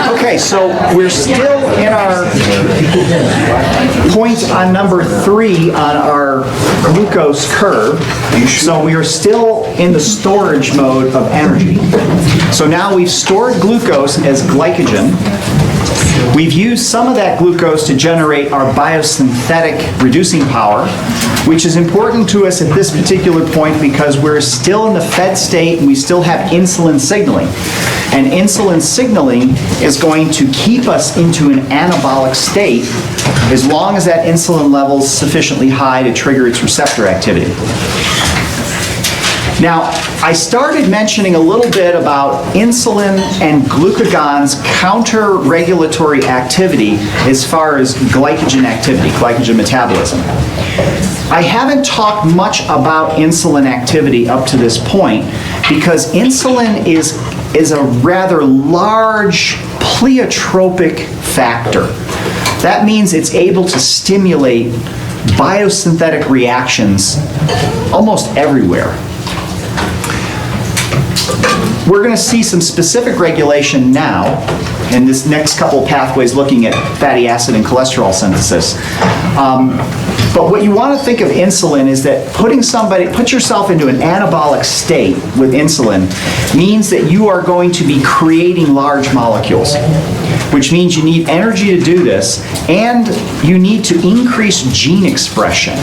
Okay, so we're still in our point on number 3 on our glucose curve. So we are still in the storage mode of energy. So now we've stored glucose as glycogen. We've used some of that glucose to generate our biosynthetic reducing power, which is important to us at this particular point because we're still in the fed state and we still have insulin signaling. And insulin signaling is going to keep us into an anabolic state as long as that insulin level is sufficiently high to trigger its receptor activity. Now, I started mentioning a little bit about insulin and glucagon's counter-regulatory activity as far as glycogen activity, glycogen metabolism. I haven't talked much about insulin activity up to this point because insulin is a rather large pleiotropic factor. That means it's able to stimulate biosynthetic reactions almost everywhere. We're going to see some specific regulation now in this next couple pathways looking at fatty acid and cholesterol synthesis. But what you want to think of insulin is that put yourself into an anabolic state with insulin means that you are going to be creating large molecules, which means you need energy to do this and you need to increase gene expression.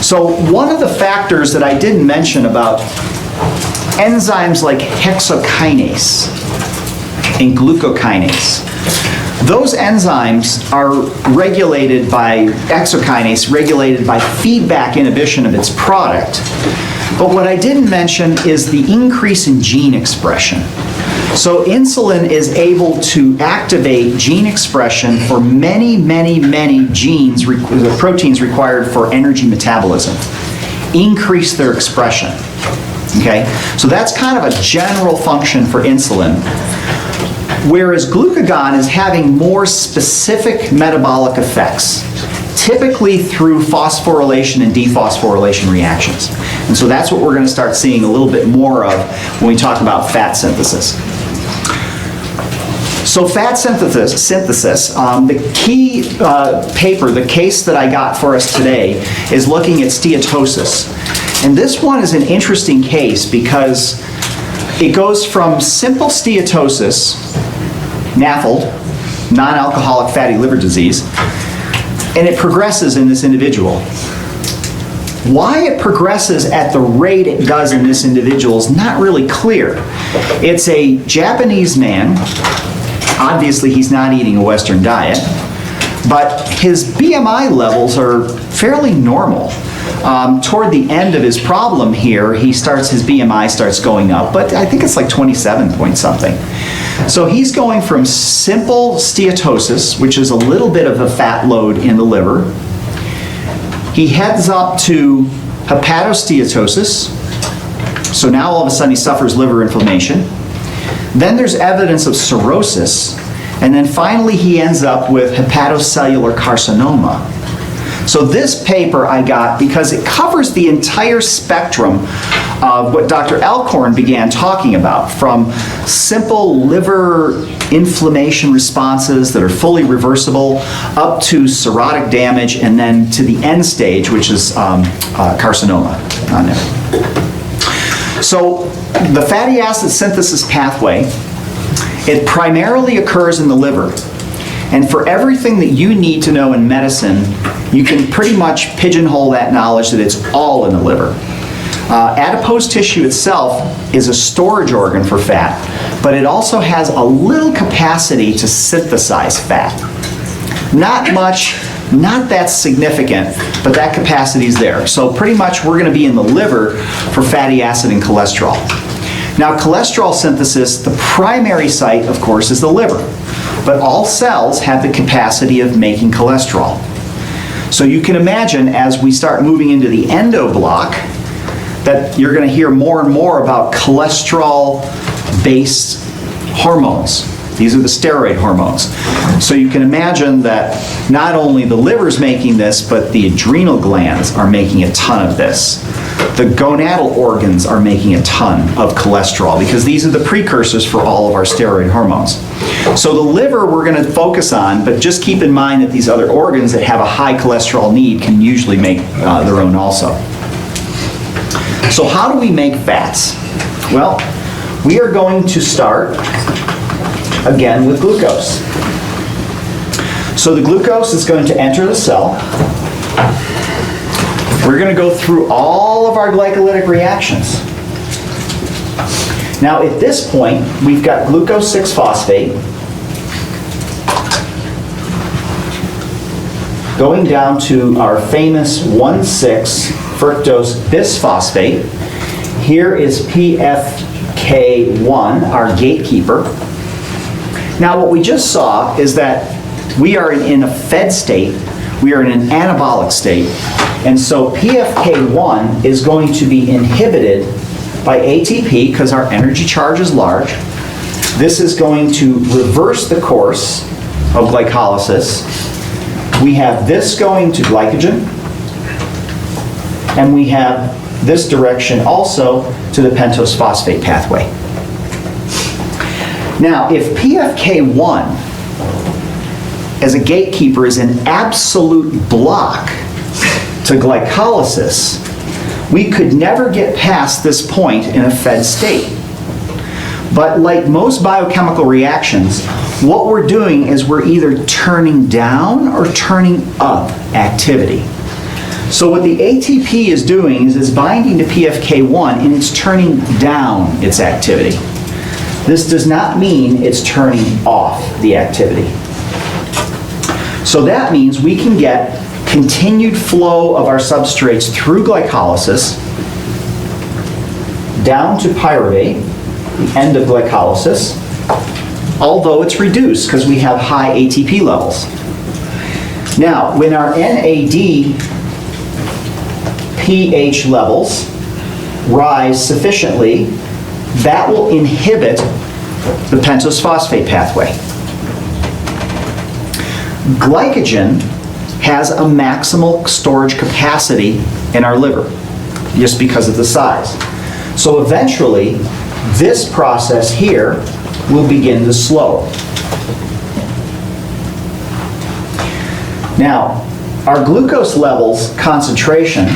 So one of the factors that I didn't mention about enzymes like hexokinase and glucokinase, those enzymes are regulated by hexokinase, regulated by feedback inhibition of its product. But what I didn't mention is the increase in gene expression. So insulin is able to activate gene expression for many, many, many genes, proteins required for energy metabolism. Increase their expression. Okay, so that's kind of a general function for insulin, whereas glucagon is having more specific metabolic effects, typically through phosphorylation and dephosphorylation reactions. And so that's what we're going to start seeing a little bit more of when we talk about fat synthesis. So fat synthesis, the key paper, the case that I got for us today is looking at steatosis. And this one is an interesting case because it goes from simple steatosis, NAFLD, non-alcoholic fatty liver disease, and it progresses in this individual. Why it progresses at the rate it does in this individual is not really clear. It's a Japanese man. Obviously, he's not eating a Western diet, but his BMI levels are fairly normal. Toward the end of his problem here, his BMI starts going up, but I think it's like 27 point something. So he's going from simple steatosis, which is a little bit of a fat load in the liver. He heads up to hepatosteatosis. So now all of a sudden he suffers liver inflammation. Then there's evidence of cirrhosis. And then finally he ends up with hepatocellular carcinoma. So this paper I got because it covers the entire spectrum of what Dr. Alcorn began talking about, from simple liver inflammation responses that are fully reversible up to cirrhotic damage and then to the end stage, which is carcinoma on there. So the fatty acid synthesis pathway, it primarily occurs in the liver. And for everything that you need to know in medicine, you can pretty much pigeonhole that knowledge that it's all in the liver. Adipose tissue itself is a storage organ for fat, but it also has a little capacity to synthesize fat. Not much, not that significant, but that capacity is there. So pretty much we're going to be in the liver for fatty acid and cholesterol. Now, cholesterol synthesis, the primary site, of course, is the liver. But all cells have the capacity of making cholesterol. So you can imagine as we start moving into the endo block that you're going to hear more and more about cholesterol-based hormones. These are the steroid hormones. So you can imagine that not only the liver's making this, but the adrenal glands are making a ton of this. The gonadal organs are making a ton of cholesterol because these are the precursors for all of our steroid hormones. So the liver we're going to focus on, but just keep in mind that these other organs that have a high cholesterol need can usually make their own also. So how do we make fats? Well, we are going to start again with glucose. So the glucose is going to enter the cell. We're going to go through all of our glycolytic reactions. Now at this point, we've got glucose 6-phosphate going down to our famous 1,6-fructose bisphosphate. Here is PFK1, our gatekeeper. Now what we just saw is that we are in a fed state, we are in an anabolic state, and so PFK1 is going to be inhibited by ATP because our energy charge is large. This is going to reverse the course of glycolysis. We have this going to glycogen, and we have this direction also to the pentose phosphate pathway. Now, if PFK1 as a gatekeeper is an absolute block to glycolysis, we could never get past this point in a fed state. But like most biochemical reactions, what we're doing is we're either turning down or turning up activity. So what the ATP is doing is it's binding to PFK1 and it's turning down its activity. This does not mean it's turning off the activity. So that means we can get continued flow of our substrates through glycolysis down to pyruvate, the end of glycolysis, although it's reduced because we have high ATP levels. Now, when our NAD pH levels rise sufficiently, that will inhibit the pentose phosphate pathway. Glycogen has a maximal storage capacity in our liver, just because of the size. So eventually, this process here will begin to slow. Now, our glucose levels concentration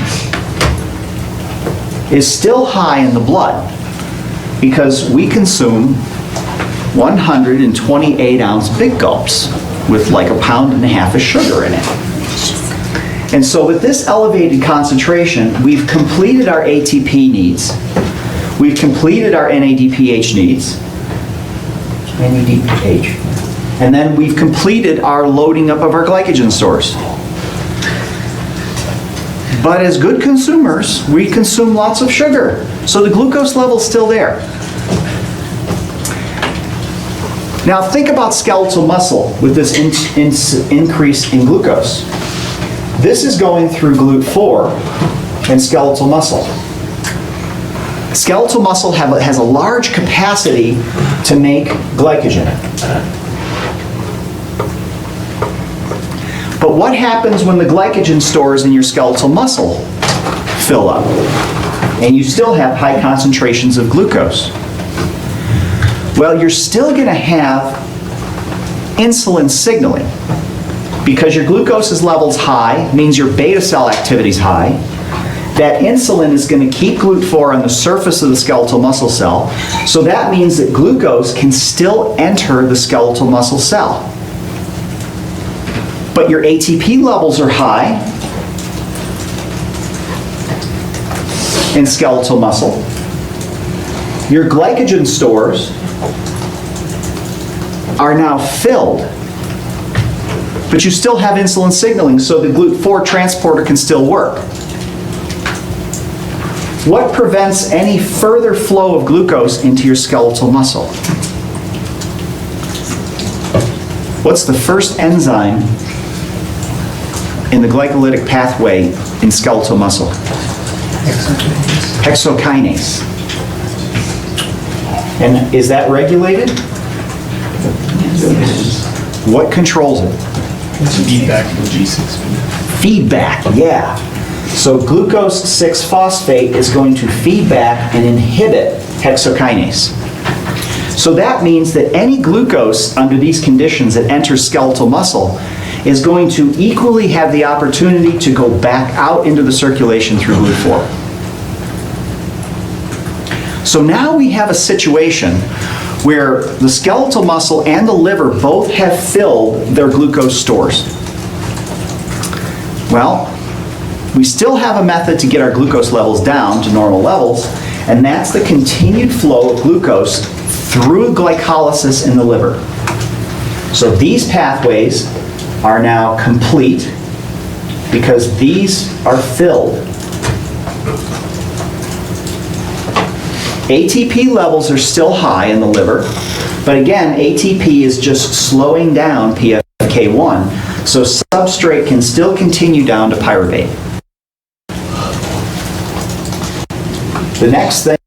is still high in the blood because we consume 128-ounce big gulps with like 1.5 pounds of sugar in it. And so with this elevated concentration, we've completed our ATP needs, we've completed our NADPH needs, NADPH, and then we've completed our loading up of our glycogen stores. But as good consumers, we consume lots of sugar, so the glucose level's still there. Now think about skeletal muscle with this increase in glucose. This is going through GLUT4 and skeletal muscle. Skeletal muscle has a large capacity to make glycogen. But what happens when the glycogen stores in your skeletal muscle fill up and you still have high concentrations of glucose? Well, you're still going to have insulin signaling because your glucose level's high, means your beta cell activity is high. That insulin is going to keep GLUT4 on the surface of the skeletal muscle cell, so that means that glucose can still enter the skeletal muscle cell. But your ATP levels are high in skeletal muscle. Your glycogen stores are now filled, but you still have insulin signaling, so the GLUT4 transporter can still work. What prevents any further flow of glucose into your skeletal muscle? What's the first enzyme in the glycolytic pathway in skeletal muscle? Hexokinase. And is that regulated? What controls it? Feedback from G6. Feedback, yeah. So glucose 6-phosphate is going to feed back and inhibit hexokinase. So that means that any glucose under these conditions that enters skeletal muscle is going to equally have the opportunity to go back out into the circulation through GLUT4. So now we have a situation where the skeletal muscle and the liver both have filled their glucose stores. Well, we still have a method to get our glucose levels down to normal levels, and that's the continued flow of glucose through glycolysis in the liver. So these pathways are now complete because these are filled. ATP levels are still high in the liver, but again, ATP is just slowing down PFK1, so substrate can still continue down to pyruvate. The next thing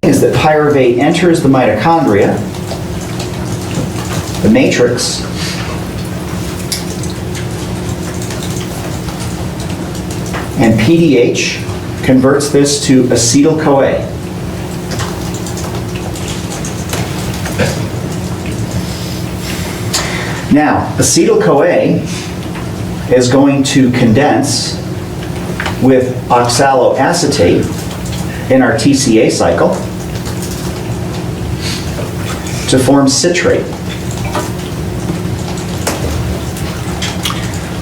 is that pyruvate enters the mitochondria, the matrix, and PDH converts this to acetyl-CoA. Now, acetyl-CoA is going to condense with oxaloacetate in our TCA cycle to form citrate.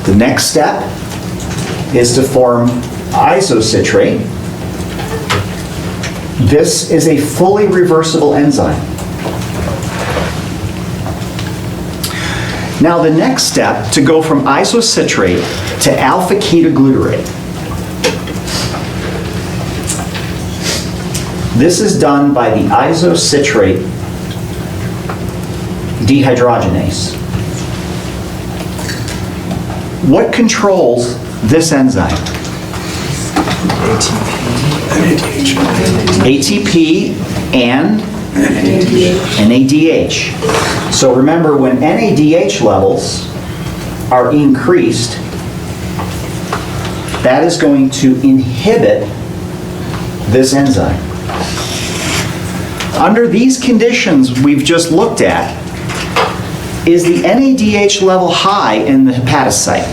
The next step is to form isocitrate. This is a fully reversible enzyme. Now the next step, to go from isocitrate to alpha-ketoglutarate. This is done by the isocitrate dehydrogenase. What controls this enzyme? ATP and NADH. So remember, when NADH levels are increased, that is going to inhibit this enzyme. Under these conditions we've just looked at, is the NADH level high in the hepatocyte?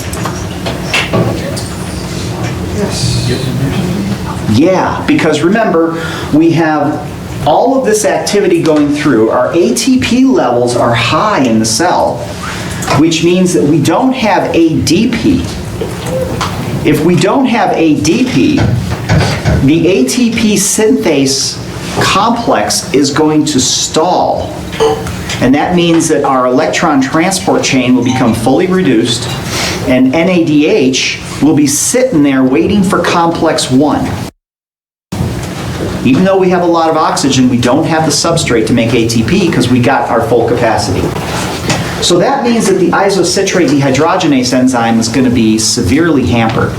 Yeah, because remember, we have all of this activity going through. Our ATP levels are high in the cell, which means that we don't have ADP. If we don't have ADP, the ATP synthase complex is going to stall. And that means that our electron transport chain will become fully reduced, and NADH will be sitting there waiting for complex 1. Even though we have a lot of oxygen, we don't have the substrate to make ATP because we got our full capacity. So that means that the isocitrate dehydrogenase enzyme is going to be severely hampered.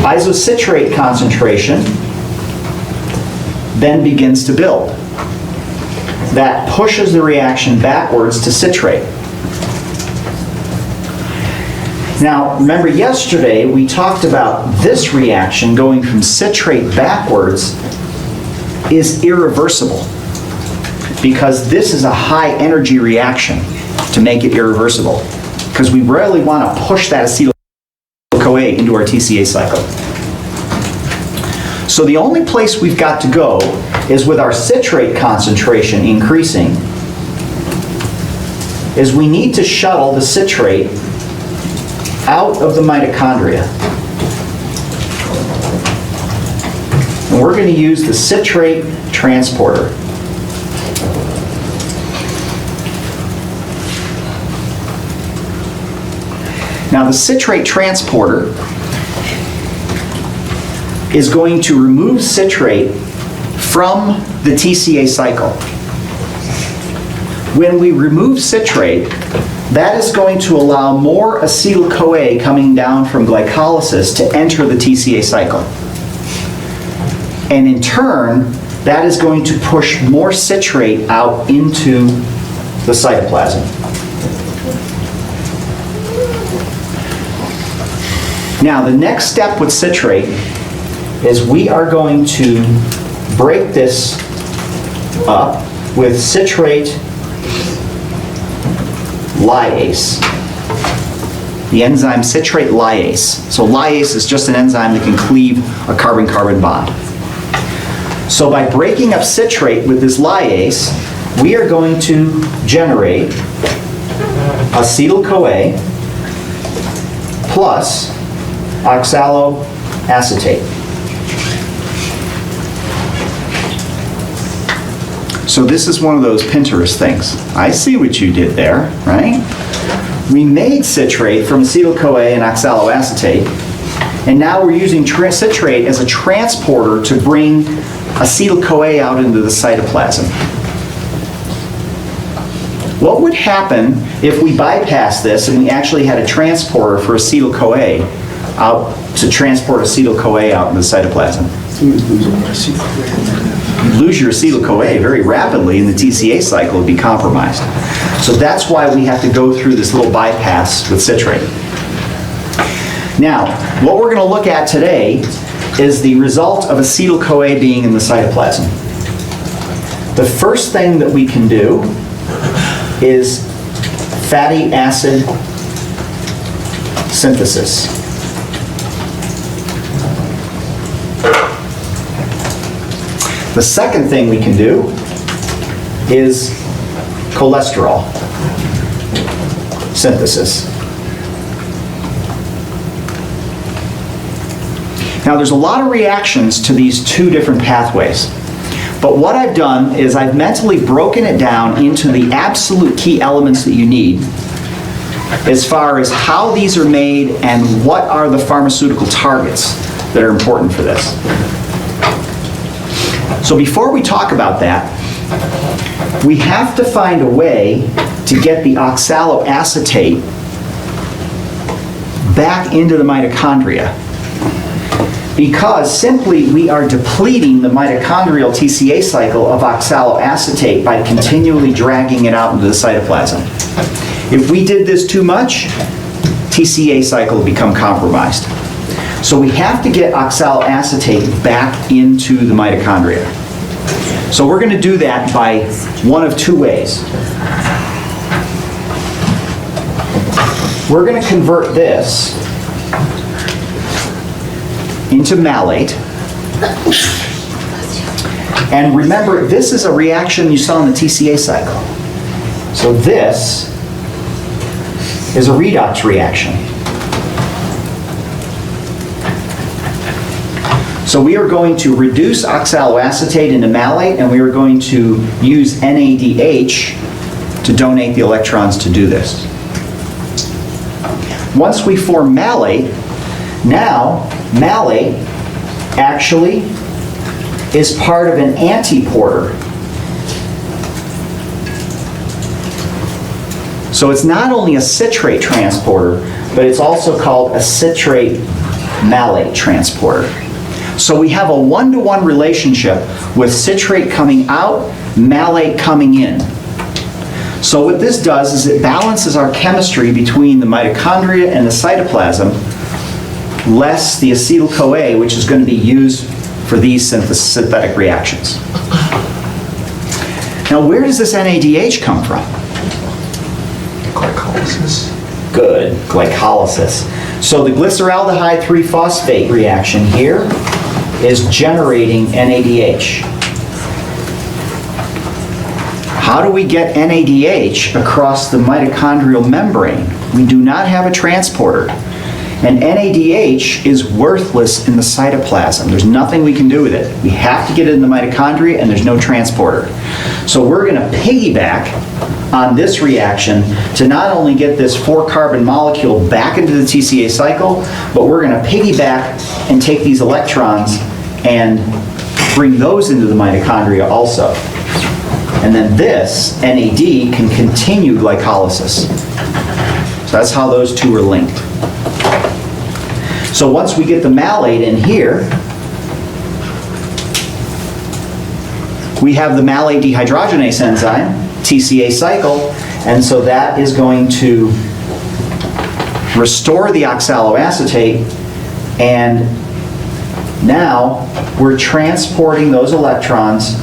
Isocitrate concentration then begins to build. That pushes the reaction backwards to citrate. Now, remember yesterday we talked about this reaction going from citrate backwards is irreversible because this is a high energy reaction to make it irreversible because we really want to push that acetyl-CoA into our TCA cycle. So the only place we've got to go is with our citrate concentration increasing, is we need to shuttle the citrate out of the mitochondria. And we're going to use the citrate transporter. Now the citrate transporter is going to remove citrate from the TCA cycle. When we remove citrate, that is going to allow more acetyl-CoA coming down from glycolysis to enter the TCA cycle. And in turn, that is going to push more citrate out into the cytoplasm. Now, the next step with citrate is we are going to break this up with citrate lyase. The enzyme citrate lyase. So lyase is just an enzyme that can cleave a carbon-carbon bond. So by breaking up citrate with this lyase, we are going to generate acetyl-CoA plus oxaloacetate. So this is one of those Pinterest things. I see what you did there, right? We made citrate from acetyl-CoA and oxaloacetate, and now we're using citrate as a transporter to bring acetyl-CoA out into the cytoplasm. What would happen if we bypassed this and we actually had a transporter for acetyl-CoA out to transport acetyl-CoA out into the cytoplasm? You lose your acetyl-CoA very rapidly and the TCA cycle would be compromised. So that's why we have to go through this little bypass with citrate. Now, what we're going to look at today is the result of acetyl-CoA being in the cytoplasm. The first thing that we can do is fatty acid synthesis. The second thing we can do is cholesterol synthesis. Now there's a lot of reactions to these two different pathways, but what I've done is I've mentally broken it down into the absolute key elements that you need as far as how these are made and what are the pharmaceutical targets that are important for this. So before we talk about that, we have to find a way to get the oxaloacetate back into the mitochondria, because simply we are depleting the mitochondrial TCA cycle of oxaloacetate by continually dragging it out into the cytoplasm. If we did this too much, TCA cycle will become compromised. So we have to get oxaloacetate back into the mitochondria. So we're going to do that by one of two ways. We're going to convert this into malate. And remember, this is a reaction you saw in the TCA cycle. So this is a redox reaction. So we are going to reduce oxaloacetate into malate, and we are going to use NADH to donate the electrons to do this. Once we form malate, now malate actually is part of an antiporter. So it's not only a citrate transporter, but it's also called a citrate malate transporter. So we have a one-to-one relationship with citrate coming out, malate coming in. So what this does is it balances our chemistry between the mitochondria and the cytoplasm, less the acetyl-CoA, which is going to be used for these synthetic reactions. Now, where does this NADH come from? Glycolysis. Good, glycolysis. So the glyceraldehyde 3-phosphate reaction here is generating NADH. How do we get NADH across the mitochondrial membrane? We do not have a transporter. And NADH is worthless in the cytoplasm. There's nothing we can do with it. We have to get it in the mitochondria, and there's no transporter. So we're going to piggyback on this reaction to not only get this 4-carbon molecule back into the TCA cycle, but we're going to piggyback and take these electrons and bring those into the mitochondria also. And then this, NAD, can continue glycolysis. So that's how those two are linked. So once we get the malate in here, we have the malate dehydrogenase enzyme, TCA cycle, and so that is going to restore the oxaloacetate, and now we're transporting those electrons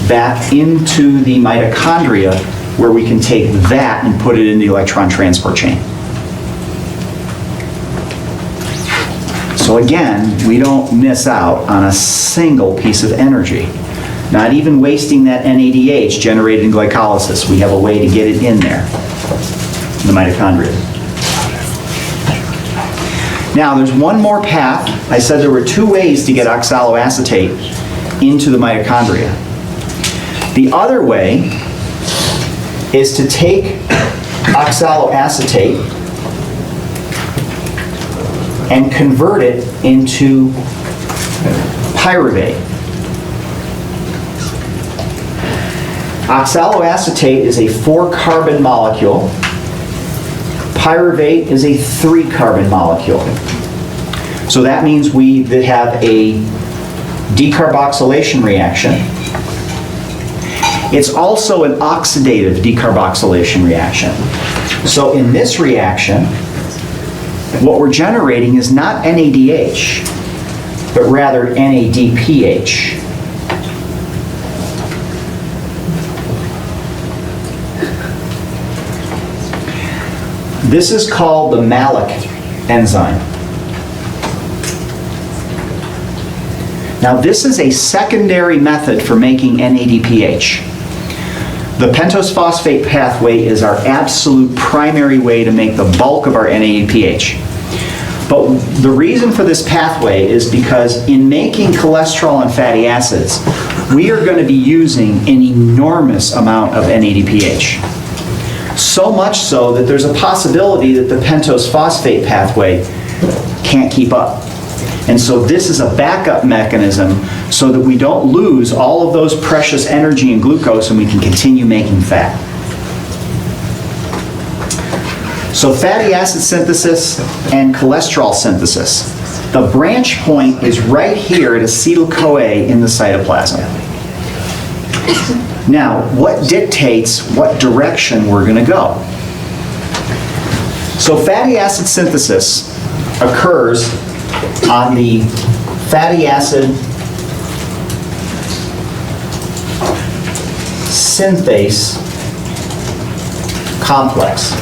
back into the mitochondria, where we can take that and put it in the electron transport chain. So again, we don't miss out on a single piece of energy. Not even wasting that NADH generated in glycolysis. We have a way to get it in there, in the mitochondria. Now, there's one more path. I said there were two ways to get oxaloacetate into the mitochondria. The other way is to take oxaloacetate and convert it into pyruvate. Oxaloacetate is a 4-carbon molecule. Pyruvate is a 3-carbon molecule. So that means we have a decarboxylation reaction. It's also an oxidative decarboxylation reaction. So in this reaction, what we're generating is not NADH, but rather NADPH. This is called the malic enzyme. Now, this is a secondary method for making NADPH. The pentose phosphate pathway is our absolute primary way to make the bulk of our NADPH. But the reason for this pathway is because in making cholesterol and fatty acids, we are going to be using an enormous amount of NADPH. So much so that there's a possibility that the pentose phosphate pathway can't keep up. And so this is a backup mechanism so that we don't lose all of those precious energy and glucose and we can continue making fat. So fatty acid synthesis and cholesterol synthesis. The branch point is right here at acetyl-CoA in the cytoplasm. Now, what dictates what direction we're going to go? So fatty acid synthesis occurs on the fatty acid synthase complex.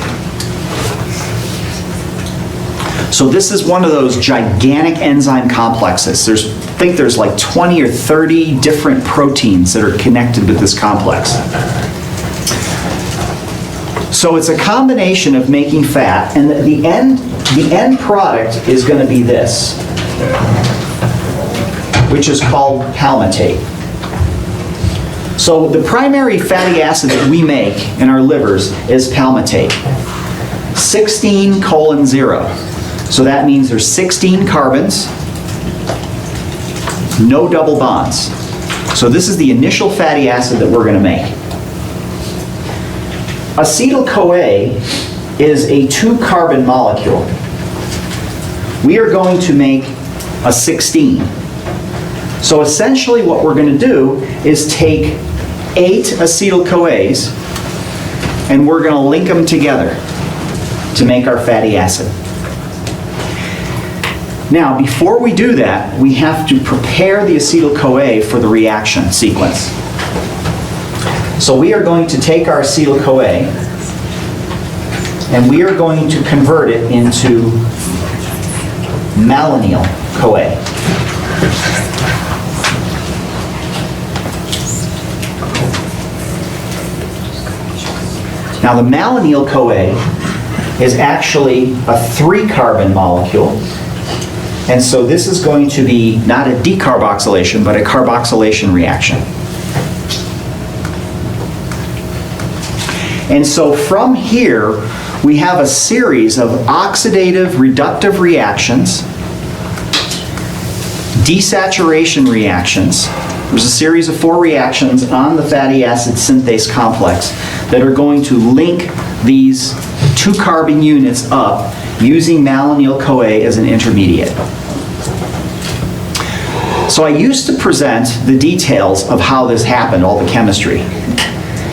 So this is one of those gigantic enzyme complexes. I think there's like 20 or 30 different proteins that are connected with this complex. So it's a combination of making fat, and the end product is going to be this, which is called palmitate. So the primary fatty acid that we make in our livers is palmitate. 16:0. So that means there's 16 carbons, no double bonds. So this is the initial fatty acid that we're going to make. Acetyl-CoA is a 2-carbon molecule. We are going to make a 16. So essentially what we're going to do is take 8 acetyl-CoAs and we're going to link them together to make our fatty acid. Now, before we do that, we have to prepare the acetyl-CoA for the reaction sequence. So we are going to take our acetyl-CoA and we are going to convert it into malonyl-CoA. Now, the malonyl-CoA is actually a 3-carbon molecule. And so this is going to be not a decarboxylation, but a carboxylation reaction. And so from here, we have a series of oxidative reductive reactions, desaturation reactions. There's a series of 4 reactions on the fatty acid synthase complex that are going to link these 2-carbon units up using malonyl-CoA as an intermediate. So I used to present the details of how this happened, all the chemistry.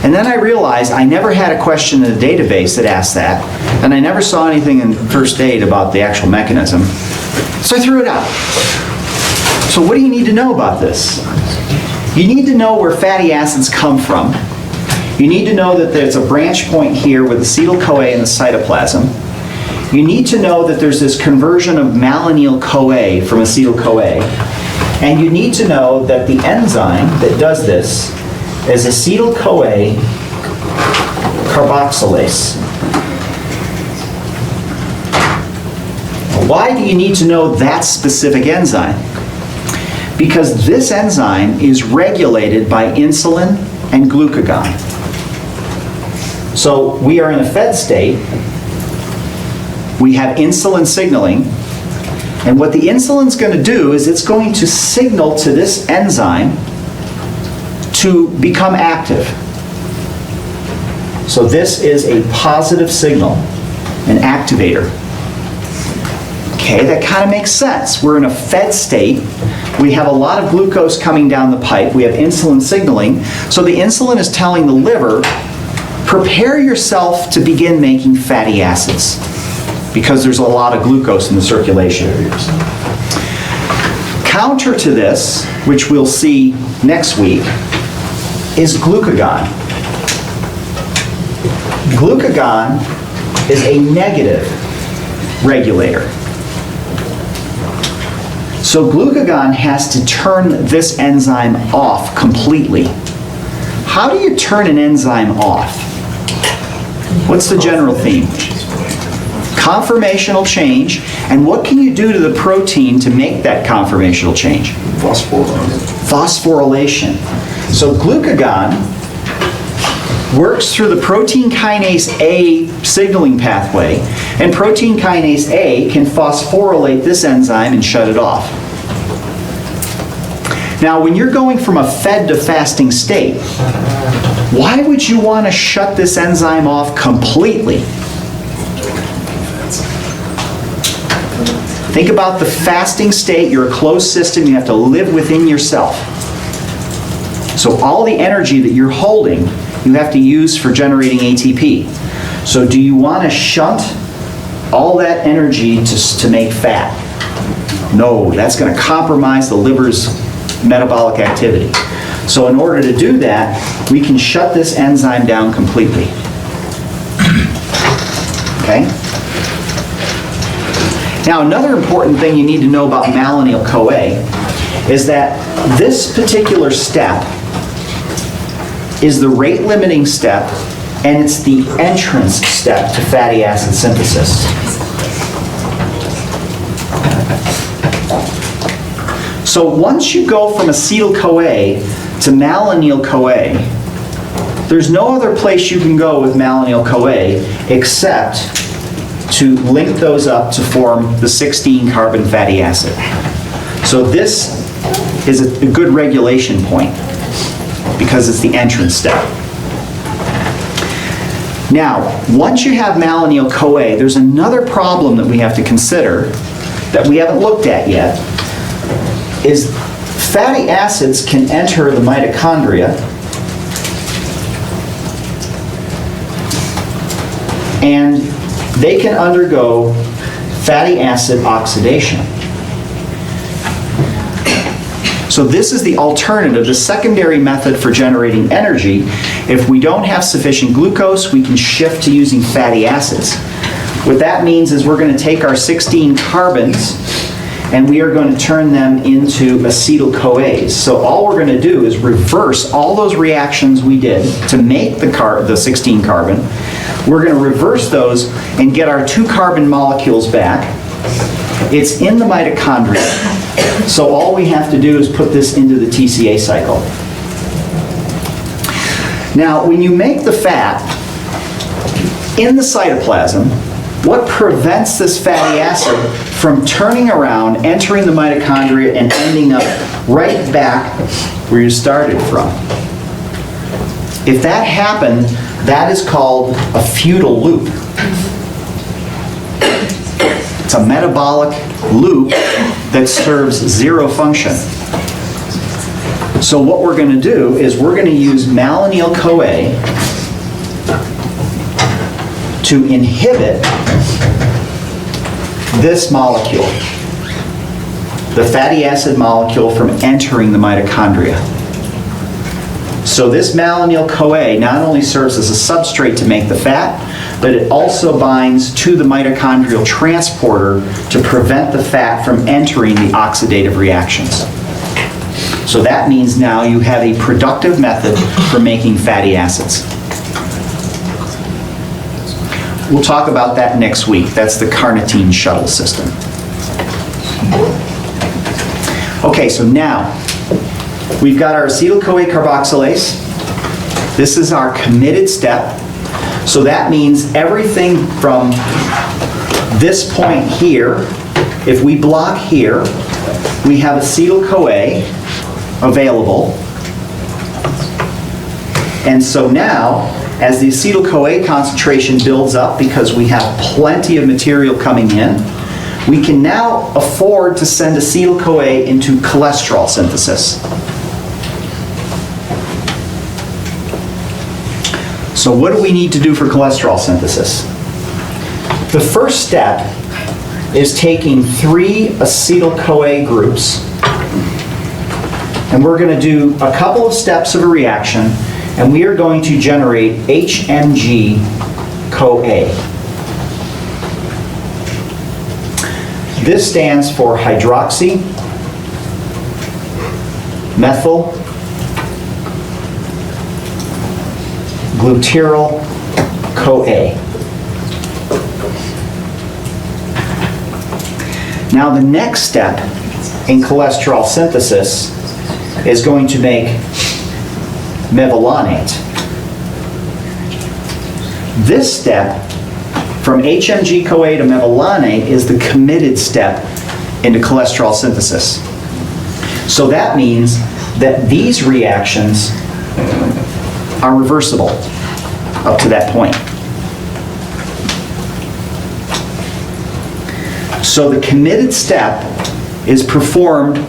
And then I realized I never had a question in the database that asked that, and I never saw anything in first aid about the actual mechanism. So I threw it out. So what do you need to know about this? You need to know where fatty acids come from. You need to know that there's a branch point here with acetyl-CoA in the cytoplasm. You need to know that there's this conversion of malonyl-CoA from acetyl-CoA. And you need to know that the enzyme that does this is acetyl-CoA carboxylase. Why do you need to know that specific enzyme? Because this enzyme is regulated by insulin and glucagon. So we are in a fed state. We have insulin signaling. And what the insulin's going to do is it's going to signal to this enzyme to become active. So this is a positive signal, an activator. Okay, that kind of makes sense. We're in a fed state. We have a lot of glucose coming down the pipe. We have insulin signaling. So the insulin is telling the liver, prepare yourself to begin making fatty acids because there's a lot of glucose in the circulation. Counter to this, which we'll see next week, is glucagon. Glucagon is a negative regulator. So glucagon has to turn this enzyme off completely. How do you turn an enzyme off? What's the general theme? Conformational change. And what can you do to the protein to make that conformational change? Phosphorylation. So glucagon works through the protein kinase A signaling pathway, and protein kinase A can phosphorylate this enzyme and shut it off. Now, when you're going from a fed to fasting state, why would you want to shut this enzyme off completely? Think about the fasting state. You're a closed system. You have to live within yourself. So all the energy that you're holding, you have to use for generating ATP. So do you want to shunt all that energy to make fat? No, that's going to compromise the liver's metabolic activity. So in order to do that, we can shut this enzyme down completely. Okay? Now, another important thing you need to know about malonyl-CoA is that this particular step is the rate-limiting step, and it's the entrance step to fatty acid synthesis. So once you go from acetyl-CoA to malonyl-CoA, there's no other place you can go with malonyl-CoA except to link those up to form the 16-carbon fatty acid. So this is a good regulation point because it's the entrance step. Now, once you have malonyl-CoA, there's another problem that we have to consider that we haven't looked at yet, is fatty acids can enter the mitochondria and they can undergo fatty acid oxidation. So this is the alternative, the secondary method for generating energy. If we don't have sufficient glucose, we can shift to using fatty acids. What that means is we're going to take our 16 carbons and we are going to turn them into acetyl-CoAs. So all we're going to do is reverse all those reactions we did to make the 16 carbon. We're going to reverse those and get our 2 carbon molecules back. It's in the mitochondria. So all we have to do is put this into the TCA cycle. Now, when you make the fat in the cytoplasm, what prevents this fatty acid from turning around, entering the mitochondria, and ending up right back where you started from? If that happened, that is called a futile loop. It's a metabolic loop that serves zero function. So what we're going to do is we're going to use malonyl-CoA to inhibit this molecule, the fatty acid molecule, from entering the mitochondria. So this malonyl-CoA not only serves as a substrate to make the fat, but it also binds to the mitochondrial transporter to prevent the fat from entering the oxidative reactions. So that means now you have a productive method for making fatty acids. We'll talk about that next week. That's the carnitine shuttle system. Okay, so now we've got our acetyl-CoA carboxylase. This is our committed step. So that means everything from this point here, if we block here, we have acetyl-CoA available. And so now, as the acetyl-CoA concentration builds up because we have plenty of material coming in, we can now afford to send acetyl-CoA into cholesterol synthesis. So what do we need to do for cholesterol synthesis? The first step is taking 3 acetyl-CoA groups, and we're going to do a couple of steps of a reaction, and we are going to generate HMG-CoA. This stands for hydroxy, methyl, gluteryl-CoA. Now the next step in cholesterol synthesis is going to make mevalonate. This step, from HMG-CoA to mevalonate, is the committed step into cholesterol synthesis. So that means that these reactions are reversible up to that point. So the committed step is performed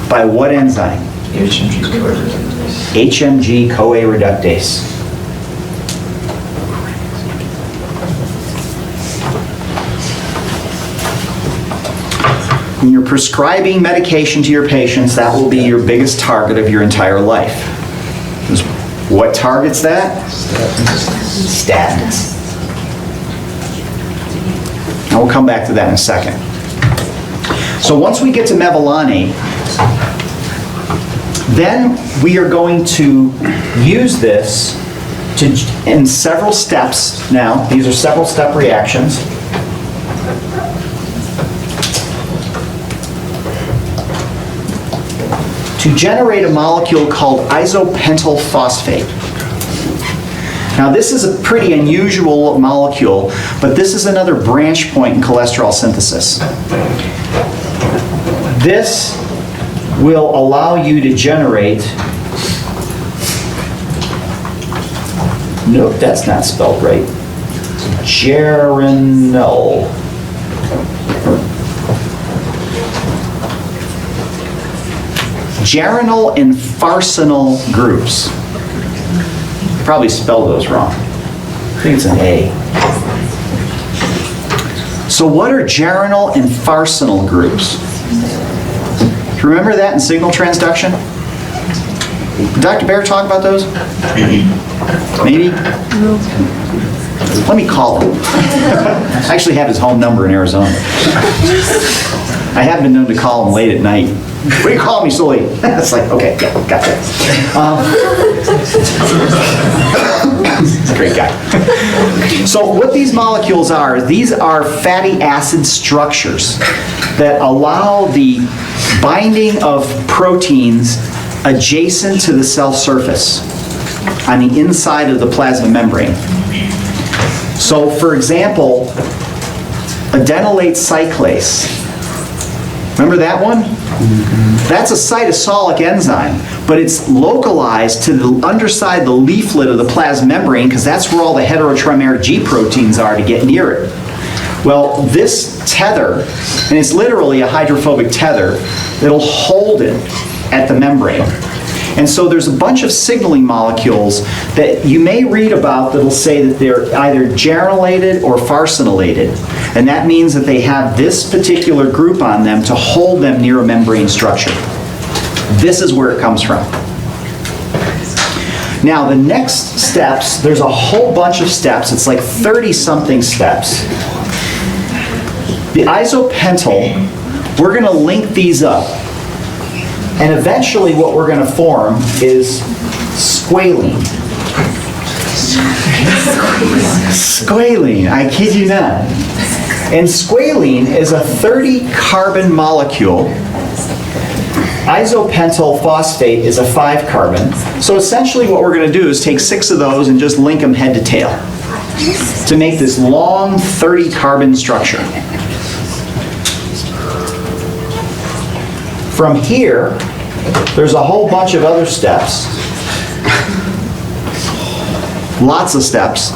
by what enzyme? HMG-CoA reductase. HMG-CoA reductase. When you're prescribing medication to your patients, that will be your biggest target of your entire life. What targets that? Statins. And we'll come back to that in a second. So once we get to mevalonate, then we are going to use this in several steps now. These are several step reactions. To generate a molecule called isopentyl phosphate. Now this is a pretty unusual molecule, but this is another branch point in cholesterol synthesis. This will allow you to generate, nope, that's not spelled right, geranyl. Geranyl and farcinyl groups. Probably spelled those wrong. I think it's an A. So what are geranyl and farcinyl groups? Do you remember that in signal transduction? Did Dr. Baer talk about those? Maybe? Let me call him. I actually have his home number in Arizona. I have been known to call him late at night. What do you call me so late? It's like, okay, yeah, gotcha. He's a great guy. So what these molecules are, these are fatty acid structures that allow the binding of proteins adjacent to the cell surface on the inside of the plasma membrane. So for example, adenylate cyclase. Remember that one? That's a cytosolic enzyme, but it's localized to the underside, the leaflet of the plasma membrane, because that's where all the heterotrimeric G proteins are to get near it. Well, this tether, and it's literally a hydrophobic tether, that'll hold it at the membrane. And so there's a bunch of signaling molecules that you may read about that'll say that they're either geranylated or farcinylated. And that means that they have this particular group on them to hold them near a membrane structure. This is where it comes from. Now, the next steps, there's a whole bunch of steps. It's like 30-something steps. The isopentyl, we're going to link these up. And eventually what we're going to form is squalene. Squalene, I kid you not. And squalene is a 30-carbon molecule. Isopentyl phosphate is a 5-carbon. So essentially what we're going to do is take 6 of those and just link them head to tail to make this long 30-carbon structure. From here, there's a whole bunch of other steps, lots of steps,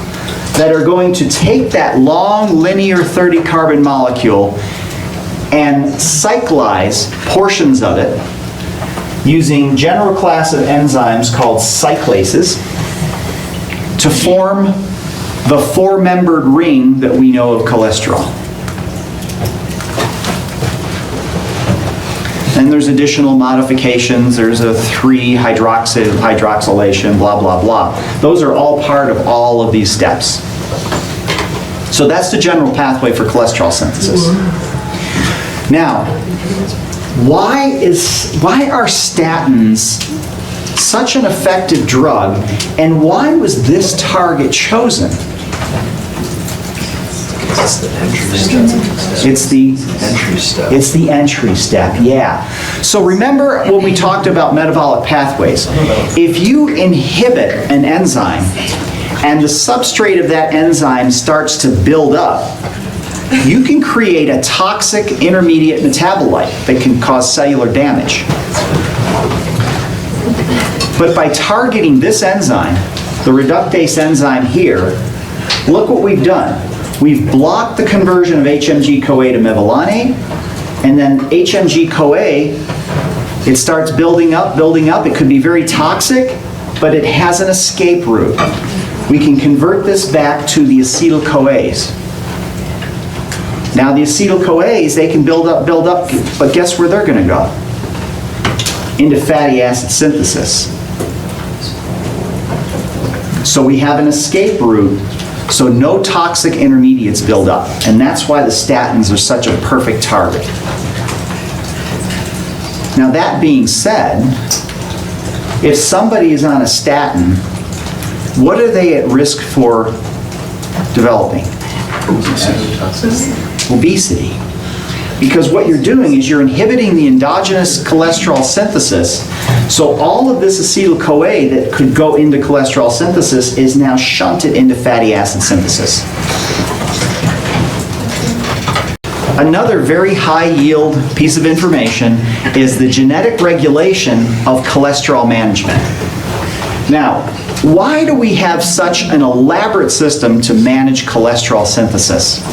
that are going to take that long linear 30-carbon molecule and cyclize portions of it using general class of enzymes called cyclases to form the 4-membered ring that we know of cholesterol. And there's additional modifications. There's a 3-hydroxylation, blah, blah, blah. Those are all part of all of these steps. So that's the general pathway for cholesterol synthesis. Now, why are statins such an effective drug, and why was this target chosen? It's the entry step. It's the Entry step. It's the entry step, yeah. So remember when we talked about metabolic pathways, if you inhibit an enzyme and the substrate of that enzyme starts to build up, you can create a toxic intermediate metabolite that can cause cellular damage. But by targeting this enzyme, the reductase enzyme here, look what we've done. We've blocked the conversion of HMG-CoA to mevalonate, and then HMG-CoA, it starts building up. It could be very toxic, but it has an escape route. We can convert this back to the acetyl-CoAs. Now the acetyl-CoAs, they can build up, but guess where they're going to go? Into fatty acid synthesis. So we have an escape route, so no toxic intermediates build up. And that's why the statins are such a perfect target. Now that being said, if somebody is on a statin, what are they at risk for developing? Obesity. Because what you're doing is you're inhibiting the endogenous cholesterol synthesis, so all of this acetyl-CoA that could go into cholesterol synthesis is now shunted into fatty acid synthesis. Another very high yield piece of information is the genetic regulation of cholesterol management. Now, why do we have such an elaborate system to manage cholesterol synthesis?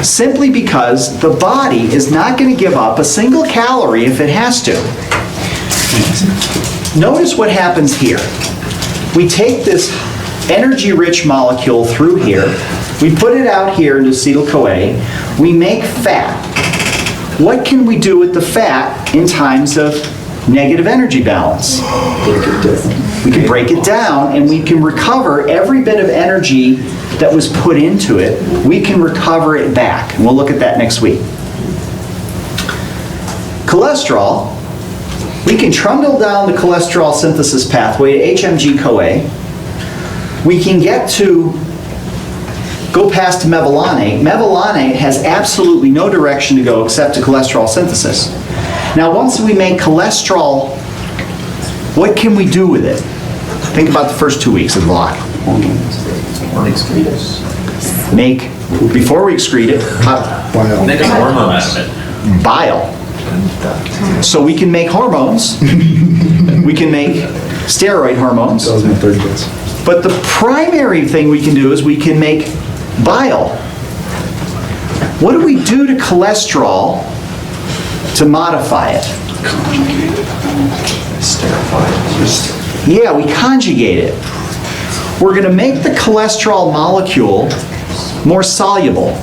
Simply because the body is not going to give up a single calorie if it has to. Notice what happens here. We take this energy-rich molecule through here, we put it out here into acetyl-CoA, we make fat. What can we do with the fat in times of negative energy balance? We can break it down and we can recover every bit of energy that was put into it. We can recover it back. And we'll look at that next week. Cholesterol, we can trundle down the cholesterol synthesis pathway to HMG-CoA. We can go past to mevalonate. Mevalonate has absolutely no direction to go except to cholesterol synthesis. Now, once we make cholesterol, what can we do with it? Think about the first 2 weeks of the block. Before we excrete it, Make a hormone out of it. bile. So we can make hormones. We can make steroid hormones. But the primary thing we can do is we can make bile. What do we do to cholesterol to modify it? Yeah, we conjugate it. We're going to make the cholesterol molecule more soluble.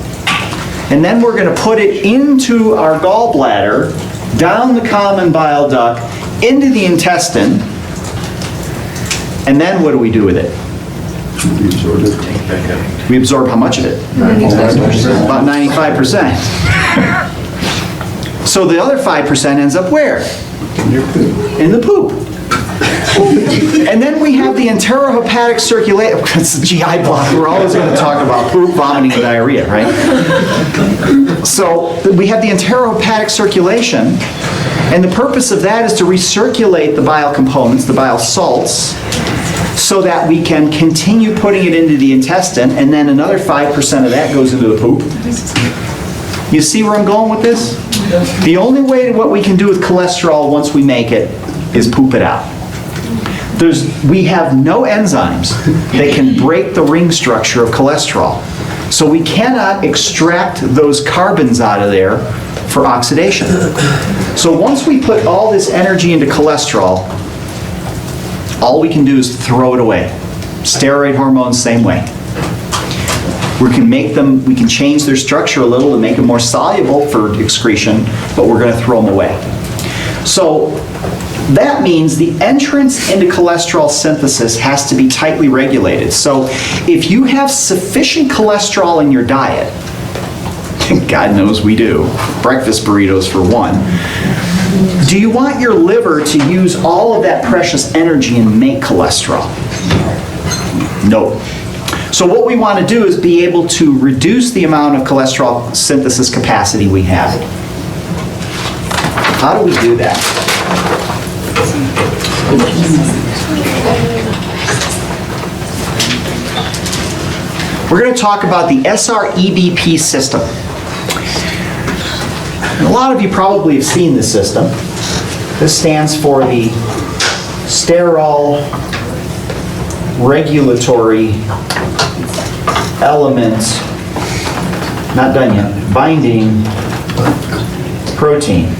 And then we're going to put it into our gallbladder, down the common bile duct, into the intestine. And then what do we do with it? We absorb how much of it? About 95%. So the other 5% ends up where? In the poop. And then we have the enterohepatic circulation. It's the GI block. We're always going to talk about poop, vomiting, and diarrhea, right? So we have the enterohepatic circulation, and the purpose of that is to recirculate the bile components, the bile salts, so that we can continue putting it into the intestine, and then another 5% of that goes into the poop. You see where I'm going with this? The only way what we can do with cholesterol once we make it is poop it out. We have no enzymes that can break the ring structure of cholesterol. So we cannot extract those carbons out of there for oxidation. So once we put all this energy into cholesterol, all we can do is throw it away. Steroid hormones, same way. We can change their structure a little to make them more soluble for excretion, but we're going to throw them away. So that means the entrance into cholesterol synthesis has to be tightly regulated. So if you have sufficient cholesterol in your diet, God knows we do, breakfast burritos for one, do you want your liver to use all of that precious energy and make cholesterol? No. So what we want to do is be able to reduce the amount of cholesterol synthesis capacity we have. How do we do that? We're going to talk about the SR-EBP system. And a lot of you probably have seen this system. This stands for the Sterol Regulatory Element, not done yet, binding protein.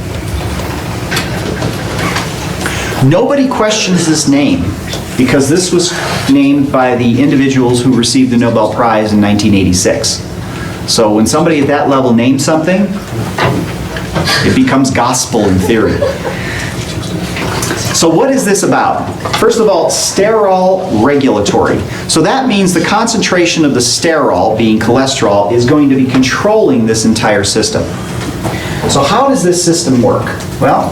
Nobody questions this name because this was named by the individuals who received the Nobel Prize in 1986. So when somebody at that level names something, it becomes gospel in theory. So what is this about? First of all, sterol regulatory. So that means the concentration of the sterol, being cholesterol, is going to be controlling this entire system. So how does this system work? Well,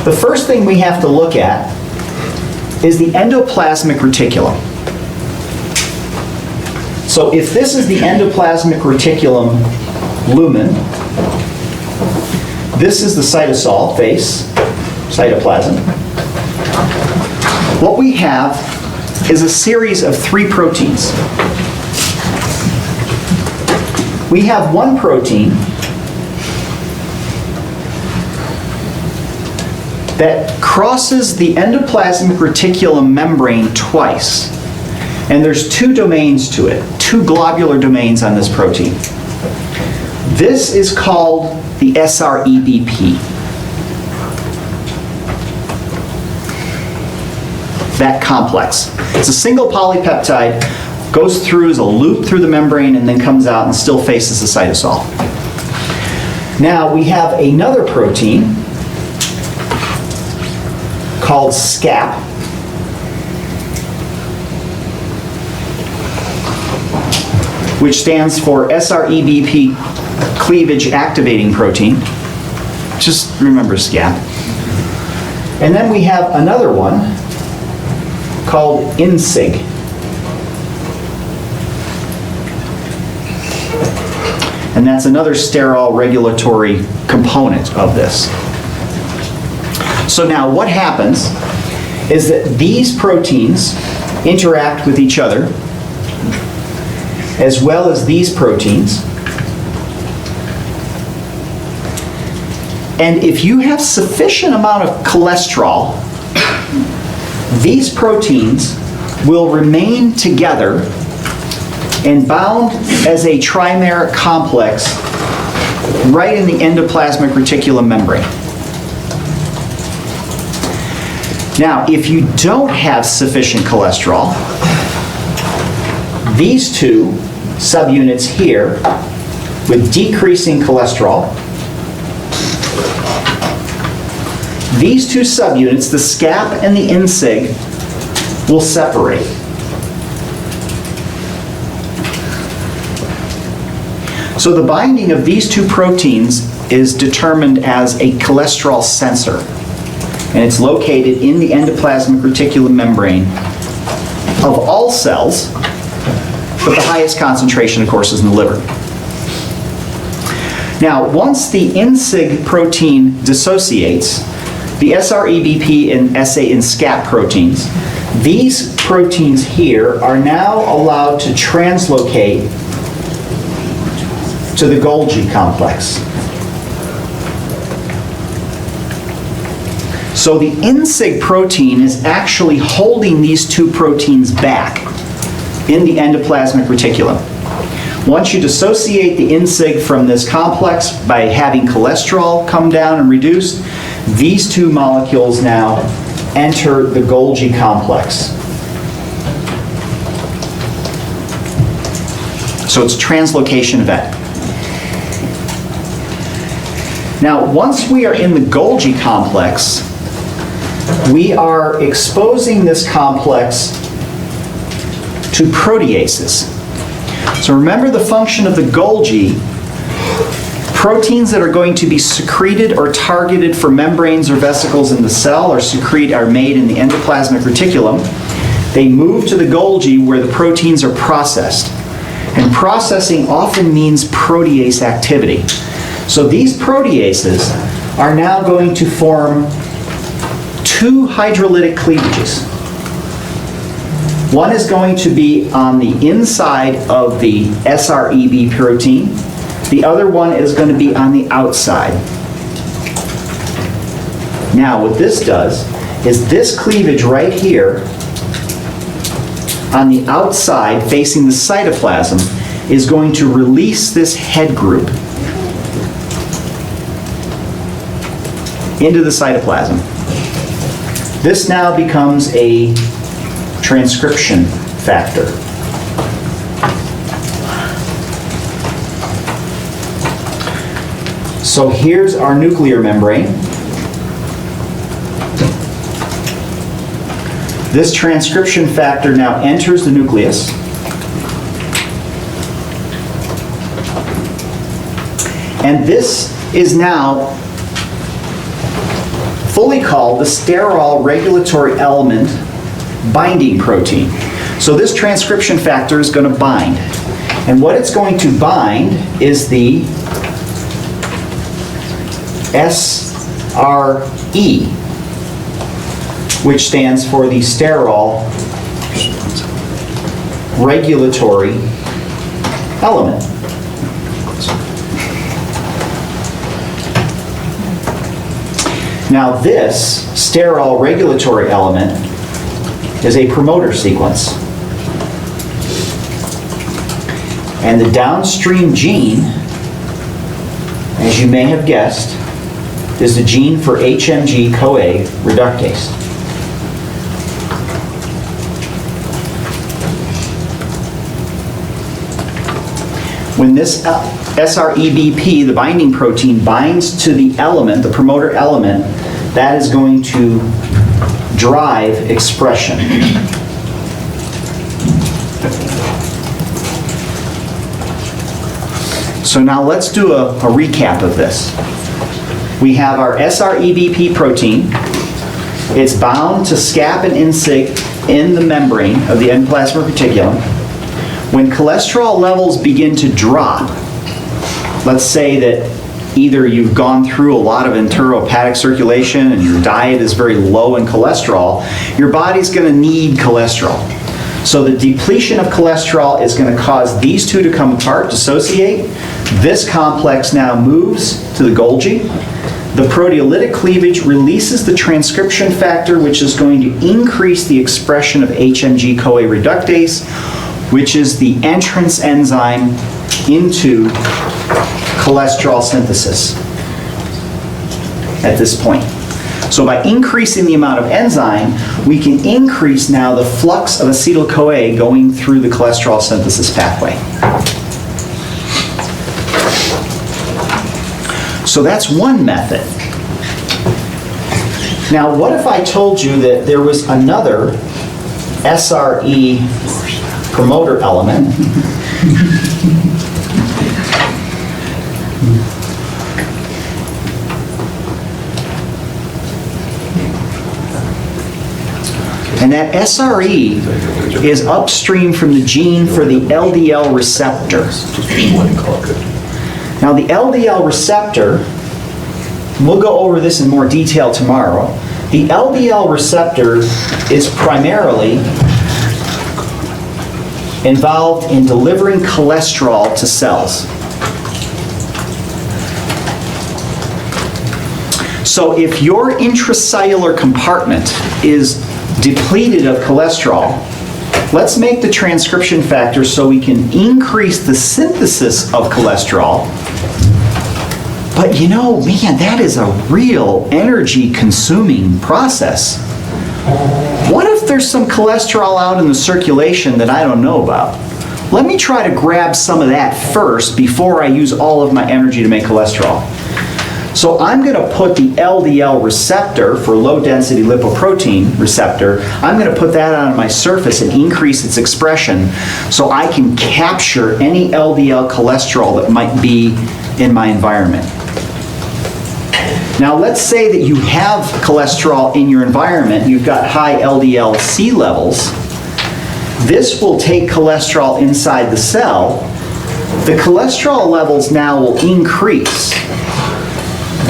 the first thing we have to look at is the endoplasmic reticulum. So if this is the endoplasmic reticulum lumen, this is the cytosol face, cytoplasm. What we have is a series of 3 proteins. We have one protein that crosses the endoplasmic reticulum membrane twice. And there's 2 domains to it, 2 globular domains on this protein. This is called the SR-EBP. That complex. It's a single polypeptide, goes through as a loop through the membrane and then comes out and still faces the cytosol. Now we have another protein called SCAP. Which stands for SR-EBP cleavage activating protein. Just remember SCAP. And then we have another one called INSIG. And that's another sterol regulatory component of this. So now what happens is that these proteins interact with each other as well as these proteins. And if you have sufficient amount of cholesterol, these proteins will remain together and bound as a trimeric complex right in the endoplasmic reticulum membrane. Now, if you don't have sufficient cholesterol, these 2 subunits here with decreasing cholesterol, these 2 subunits, the SCAP and the INSIG, will separate. So the binding of these two proteins is determined as a cholesterol sensor, and it's located in the endoplasmic reticulum membrane of all cells, but the highest concentration, of course, is in the liver. Now, once the INSIG protein dissociates, the SREBP and SA and SCAP proteins, these proteins here are now allowed to translocate to the Golgi complex. So the INSIG protein is actually holding these two proteins back in the endoplasmic reticulum. Once you dissociate the INSIG from this complex by having cholesterol come down and reduced, these two molecules now enter the Golgi complex. So it's a translocation event. Now, once we are in the Golgi complex, we are exposing this complex to proteases. So remember the function of the Golgi. Proteins that are going to be secreted or targeted for membranes or vesicles in the cell are made in the endoplasmic reticulum. They move to the Golgi where the proteins are processed. And processing often means protease activity. So these proteases are now going to form two hydrolytic cleavages. One is going to be on the inside of the SREB protein. The other one is going to be on the outside. Now, what this does is this cleavage right here on the outside facing the cytoplasm is going to release this head group into the cytoplasm. This now becomes a transcription factor. So here's our nuclear membrane. This transcription factor now enters the nucleus. And this is now fully called the sterol regulatory element binding protein. So this transcription factor is going to bind. And what it's going to bind is the SRE, which stands for the sterol regulatory element. Now this sterol regulatory element is a promoter sequence. And the downstream gene, as you may have guessed, is the gene for HMG-CoA reductase. When this SREBP, the binding protein, binds to the element, the promoter element, that is going to drive expression. So now let's do a recap of this. We have our SREBP protein. It's bound to SCAP and INSIG in the membrane of the endoplasmic reticulum. When cholesterol levels begin to drop, let's say that either you've gone through a lot of enterohepatic circulation and your diet is very low in cholesterol, your body's going to need cholesterol. So the depletion of cholesterol is going to cause these two to come apart, dissociate. This complex now moves to the Golgi. The proteolytic cleavage releases the transcription factor, which is going to increase the expression of HMG-CoA reductase, which is the entrance enzyme into cholesterol synthesis at this point. So by increasing the amount of enzyme, we can increase now the flux of acetyl-CoA going through the cholesterol synthesis pathway. So that's one method. Now, what if I told you that there was another SRE promoter element. And that SRE is upstream from the gene for the LDL receptor. Now the LDL receptor, we'll go over this in more detail tomorrow. The LDL receptor is primarily involved in delivering cholesterol to cells. So if your intracellular compartment is depleted of cholesterol, let's make the transcription factor so we can increase the synthesis of cholesterol. But you know, man, that is a real energy consuming process. What if there's some cholesterol out in the circulation that I don't know about? Let me try to grab some of that first before I use all of my energy to make cholesterol. So I'm going to put the LDL receptor, for low density lipoprotein receptor, I'm going to put that on my surface and increase its expression so I can capture any LDL cholesterol that might be in my environment. Now let's say that you have cholesterol in your environment, you've got high LDL-C levels. This will take cholesterol inside the cell. The cholesterol levels now will increase.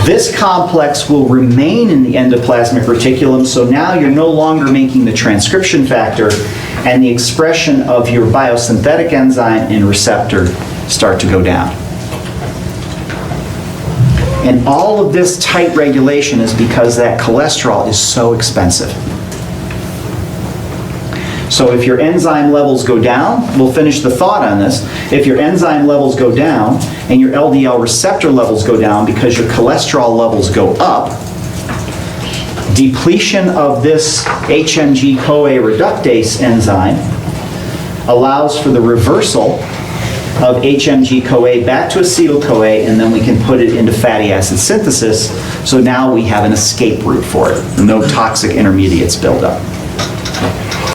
This complex will remain in the endoplasmic reticulum, so now you're no longer making the transcription factor, and the expression of your biosynthetic enzyme and receptor start to go down. And all of this tight regulation is because that cholesterol is so expensive. So if your enzyme levels go down, we'll finish the thought on this. If your enzyme levels go down and your LDL receptor levels go down because your cholesterol levels go up, depletion of this HMG-CoA reductase enzyme allows for the reversal of HMG-CoA back to acetyl-CoA, and then we can put it into fatty acid synthesis. So now we have an escape route for it. No toxic intermediates build up.